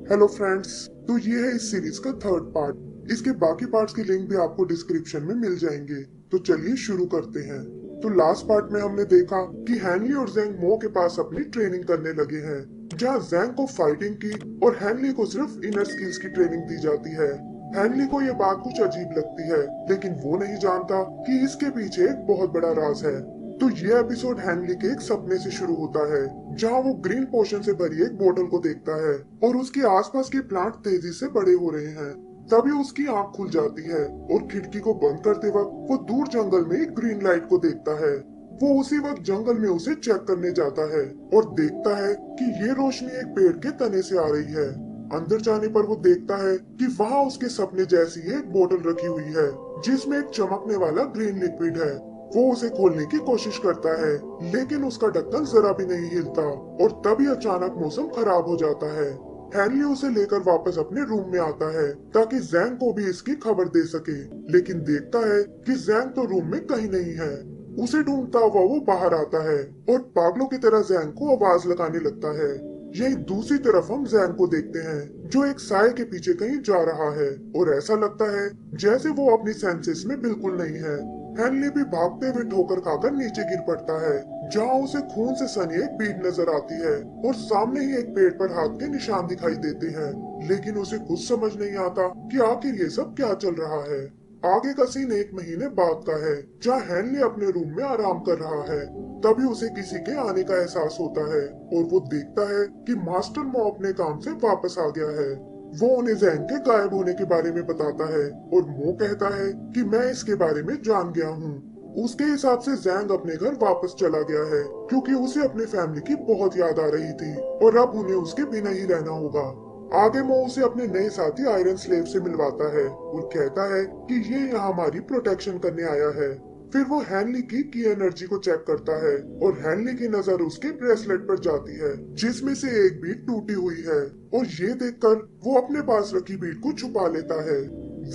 Hello friends. तो ये है इस सीरीज का थर्ड पार्ट। इसके बाकी पार्ट्स की लिंक भी आपको डिस्क्रिप्शन में मिल जाएंगे। तो चलिए शुरू करते हैं। तो लास्ट पार्ट में हमने देखा कि हैनली और जैंग मो के पास अपनी ट्रेनिंग करने लगे हैं, जहां जैंग को फाइटिंग की और हैनली को सिर्फ इनर स्किल्स की ट्रेनिंग दी जाती है। हैनली को ये बात कुछ अजीब लगती है, लेकिन वो नहीं जानता कि इसके पीछे एक बहुत बड़ा राज है। तो ये एपिसोड हैनली के एक सपने से शुरू होता है, जहां वो ग्रीन पोशन से भरी एक बोतल को देखता है और उसके आसपास के प्लांट तेजी से बड़े हो रहे हैं। तभी उसकी आंख खुल जाती है और खिड़की को बंद करते वक्त वो दूर जंगल में एक ग्रीन लाइट को देखता है। वो उसी वक्त जंगल में उसे चेक करने जाता है और देखता है कि ये रोशनी एक पेड़ के तने से आ रही है। अंदर जाने पर वो देखता है कि वहाँ उसके सपने जैसी एक बोतल रखी हुई है, जिसमें एक चमकने वाला ग्रीन लिक्विड है। वो उसे खोलने की कोशिश करता है, लेकिन उसका ढक्कन जरा भी नहीं हिलता और तभी अचानक मौसम खराब हो जाता है। हैरी उसे लेकर वापस अपने रूम में आता है ताकि जैंग को भी इसकी खबर दे सके, लेकिन देखता है कि जैंग तो रूम में कहीं नहीं है। उसे ढूंढता हुआ वो बाहर आता है और पागलों की तरह जैंग को आवाज लगाने लगता है। यही दूसरी तरफ हम जैंग को देखते हैं, जो एक साए के पीछे कहीं जा रहा है और ऐसा लगता है जैसे वो अपनी सेंसेस में बिल्कुल नहीं है। हेनली भी भागते हुए ठोकर खाकर नीचे गिर पड़ता है, जहाँ उसे खून से सनी एक बीड नजर आती है और सामने ही एक पेड़ पर हाथ के निशान दिखाई देते हैं। लेकिन उसे कुछ समझ नहीं आता कि आखिर ये सब क्या चल रहा है। आगे का सीन एक महीने बाद का है, जहाँ हेनली अपने रूम में आराम कर रहा है। तभी उसे किसी के आने का एहसास होता है और वो देखता है कि मास्टर मो अपने काम से वापस आ गया है। वो उन्हें जैंग के गायब होने के बारे में बताता है और मो कहता है कि मैं इसके बारे में जान गया हूँ। उसके हिसाब से जैंग अपने घर वापस चला गया है, क्योंकि उसे अपने फैमिली की बहुत याद आ रही थी और अब उन्हें उसके बिना ही रहना होगा। आगे मो उसे अपने नए साथी आयरन स्लेव से मिलवाता है और कहता है कि ये यहाँ हमारी प्रोटेक्शन करने आया है। फिर वो हैनली की एनर्जी को चेक करता है और हैनली की नजर उसके ब्रेसलेट पर जाती है, जिसमें से एक बीट टूटी हुई है। और ये देखकर वो अपने पास रखी बीट को छुपा लेता है।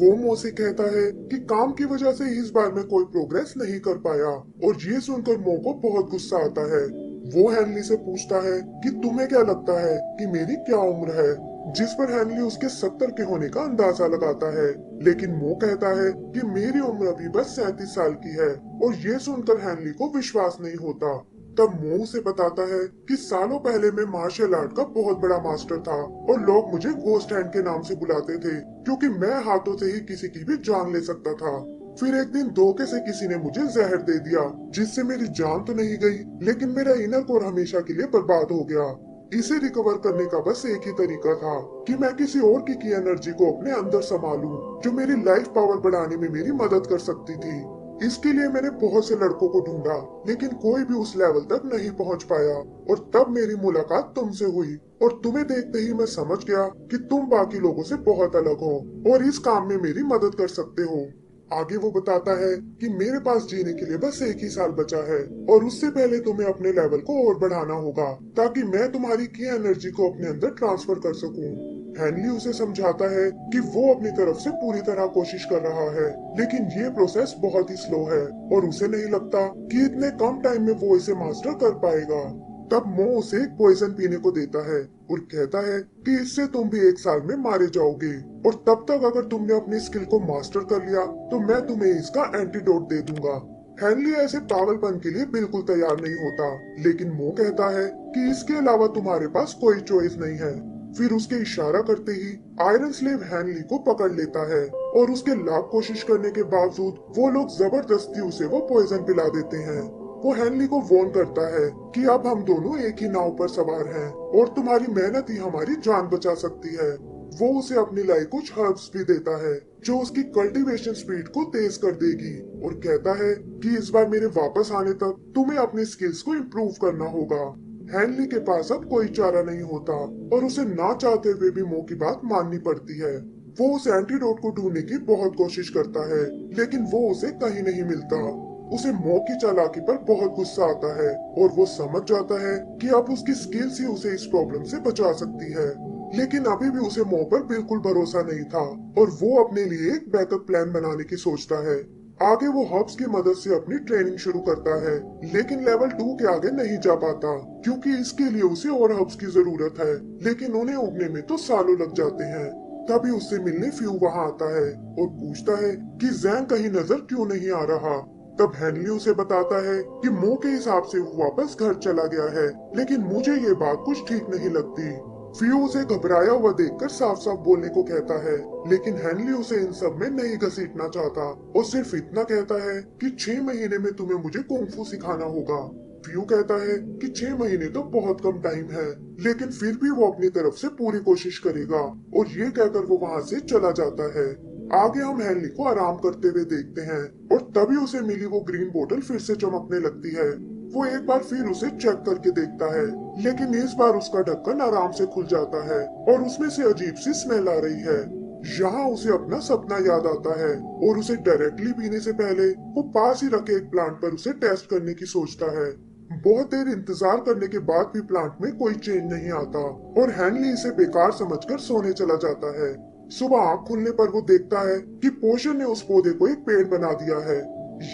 वो मो से कहता है कि काम की वजह से इस बार में कोई प्रोग्रेस नहीं कर पाया, और ये सुनकर मो को बहुत गुस्सा आता है। वो हैनली से पूछता है कि तुम्हें क्या लगता है कि मेरी क्या उम्र है, जिस पर हैनली उसके 70 के होने का अंदाजा लगाता है। लेकिन मो कहता है कि मेरी उम्र अभी बस 37 साल की है, और ये सुनकर हैनली को विश्वास नहीं होता। तब मो उसे बताता है कि सालों पहले मैं मार्शल आर्ट का बहुत बड़ा मास्टर था और लोग मुझे गोस्ट हैंड के नाम से बुलाते थे, क्योंकि मैं हाथों से ही किसी की भी जान ले सकता था। फिर एक दिन धोखे से किसी ने मुझे जहर दे दिया, जिससे मेरी जान तो नहीं गई, लेकिन मेरा इनर कोर हमेशा के लिए बर्बाद हो गया। इसे रिकवर करने का बस एक ही तरीका था कि मैं किसी और की एनर्जी को अपने अंदर संभालूं, जो मेरी लाइफ पावर बढ़ाने में मेरी मदद कर सकती थी। इसके लिए मैंने बहुत से लड़कों को ढूंढा, लेकिन कोई भी उस लेवल तक नहीं पहुंच पाया। और तब मेरी मुलाकात तुमसे हुई और तुम्हें देखते ही मैं समझ गया कि तुम बाकी लोगों से बहुत अलग हो और इस काम में मेरी मदद कर सकते हो। आगे वो बताता है कि मेरे पास जीने के लिए बस एक ही साल बचा है, और उससे पहले तुम्हें अपने लेवल को और बढ़ाना होगा, ताकि मैं तुम्हारी की एनर्जी को अपने अंदर ट्रांसफर कर सकूं। हैनली उसे समझाता है कि वो अपनी तरफ से पूरी तरह कोशिश कर रहा है, लेकिन ये प्रोसेस बहुत ही स्लो है और उसे नहीं लगता कि इतने कम टाइम में वो इसे मास्टर कर पाएगा। तब मो उसे एक पॉइजन पीने को देता है और कहता है कि इससे तुम भी एक साल में मारे जाओगे, और तब तक अगर तुमने अपनी स्किल को मास्टर कर लिया तो मैं तुम्हें इसका एंटीडोट दे दूंगा। हैनली ऐसे पागलपन के लिए बिल्कुल तैयार नहीं होता, लेकिन मो कहता है कि इसके अलावा तुम्हारे पास कोई चॉइस नहीं है। फिर उसके इशारा करते ही आयरन स्लेव हैनली को पकड़ लेता है, और उसके लाख कोशिश करने के बावजूद वो लोग जबरदस्ती उसे वो पॉइजन पिला देते हैं। वो हैनली को वॉर्न करता है कि अब हम दोनों एक ही नाव पर सवार हैं और तुम्हारी मेहनत ही हमारी जान बचा सकती है। वो उसे अपनी लाई कुछ हर्ब्स भी देता है, जो उसकी कल्टीवेशन स्पीड को तेज कर देगी, और कहता है कि इस बार मेरे वापस आने तक तुम्हें अपनी स्किल्स को इम्प्रूव करना होगा। हैनली के पास अब कोई चारा नहीं होता और उसे ना चाहते हुए भी मो की बात माननी पड़ती है। वो उस एंटीडोट को ढूंढने की बहुत कोशिश करता है, लेकिन वो उसे कहीं नहीं मिलता। उसे मो की चालाकी पर बहुत गुस्सा आता है और वो समझ जाता है कि अब उसकी स्किल्स ही उसे इस प्रॉब्लम से बचा सकती है। लेकिन अभी भी उसे मो पर बिल्कुल भरोसा नहीं था और वो अपने लिए एक बैकअप प्लान बनाने की सोचता है। आगे वो हर्ब्स की मदद से अपनी ट्रेनिंग शुरू करता है, लेकिन लेवल 2 के आगे नहीं जा पाता क्योंकि इसके लिए उसे और हर्ब्स की जरूरत है, लेकिन उन्हें उगने में तो सालों लग जाते हैं। तभी उससे मिलने फ्यू वहाँ आता है और पूछता है कि जैंग कहीं नजर क्यों नहीं आ रहा। तब हेनली उसे बताता है कि मुंह के हिसाब से वो वापस घर चला गया है, लेकिन मुझे ये बात कुछ ठीक नहीं लगती। फ्यू उसे घबराया हुआ देखकर साफ साफ बोलने को कहता है, लेकिन हेनली उसे इन सब में नहीं घसीटना चाहता और सिर्फ इतना कहता है कि 6 महीने में तुम्हें मुझे कुंग-फू सिखाना होगा। फ्यू कहता है कि 6 महीने तो बहुत कम टाइम है, लेकिन फिर भी वो अपनी तरफ से पूरी कोशिश करेगा और ये कहकर वो वहाँ से चला जाता है। आगे हम हेनली को आराम करते हुए देखते हैं और तभी उसे मिली वो ग्रीन बोतल फिर से चमकने लगती है। वो एक बार फिर उसे चेक करके देखता है, लेकिन इस बार उसका ढक्कन आराम से खुल जाता है और उसमें से अजीब सी स्मेल आ रही है। यहाँ उसे अपना सपना याद आता है और उसे डायरेक्टली पीने से पहले वो पास ही रखे एक प्लांट पर उसे टेस्ट करने की सोचता है। बहुत देर इंतजार करने के बाद भी प्लांट में कोई चेंज नहीं आता और हेनली इसे बेकार समझकर सोने चला जाता है। सुबह आँख खुलने पर वो देखता है कि पोषण ने उस पौधे को एक पेड़ बना दिया है।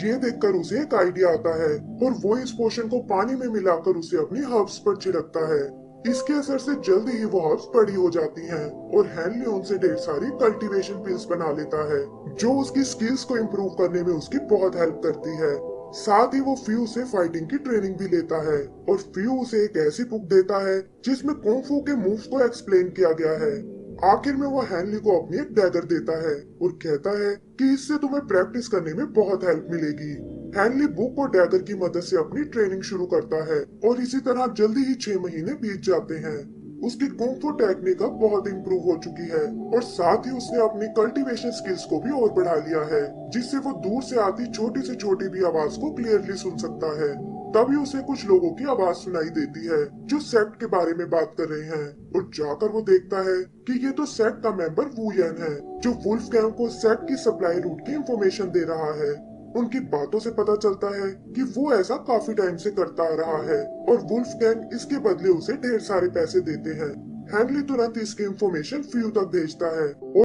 ये देखकर उसे एक आइडिया आता है और वो इस पोषण को पानी में मिलाकर उसे अपनी हर्ब्स पर छिड़कता है। इसके असर से जल्दी ही वो हर्ब्स बड़ी हो जाती हैं और हेनली उनसे ढेर सारी कल्टीवेशन पिल्स बना लेता है, जो उसकी स्किल्स को इम्प्रूव करने में उसकी बहुत हेल्प करती है। साथ ही वो फ्यू से फाइटिंग की ट्रेनिंग भी लेता है और फ्यू उसे एक ऐसी बुक देता है जिसमें कुंग फू के मूव्स को एक्सप्लेन किया गया है। आखिर में वो हेनली को अपनी एक डैगर देता है और कहता है कि इससे तुम्हें प्रैक्टिस करने में बहुत हेल्प मिलेगी। हेनली बुक और डैगर की मदद से अपनी ट्रेनिंग शुरू करता है और इसी तरह जल्दी ही 6 महीने बीत जाते हैं। उसकी कुंग फू टेक्निक अब बहुत इम्प्रूव हो चुकी है और साथ ही उसने अपनी कल्टीवेशन स्किल्स को भी और बढ़ा लिया है, जिससे वो दूर से आती छोटी से छोटी भी आवाज को क्लियरली सुन सकता है। तभी उसे कुछ लोगों की आवाज सुनाई देती है जो सेक्ट के बारे में बात कर रहे हैं और जाकर वो देखता है कि ये तो सेक्ट का मेंबर वू यन है, जो वुल्फ गैंग को सेक्ट की सप्लाई रूट की इंफॉर्मेशन दे रहा है। उनकी बातों से पता चलता है कि वो ऐसा काफी टाइम से करता आ रहा है और वुल्फ गैंग इसके बदले उसे ढेर सारे पैसे देते हैं। हेनली तुरंत इसकी इंफॉर्मेशन फ्यू तक भेजता है और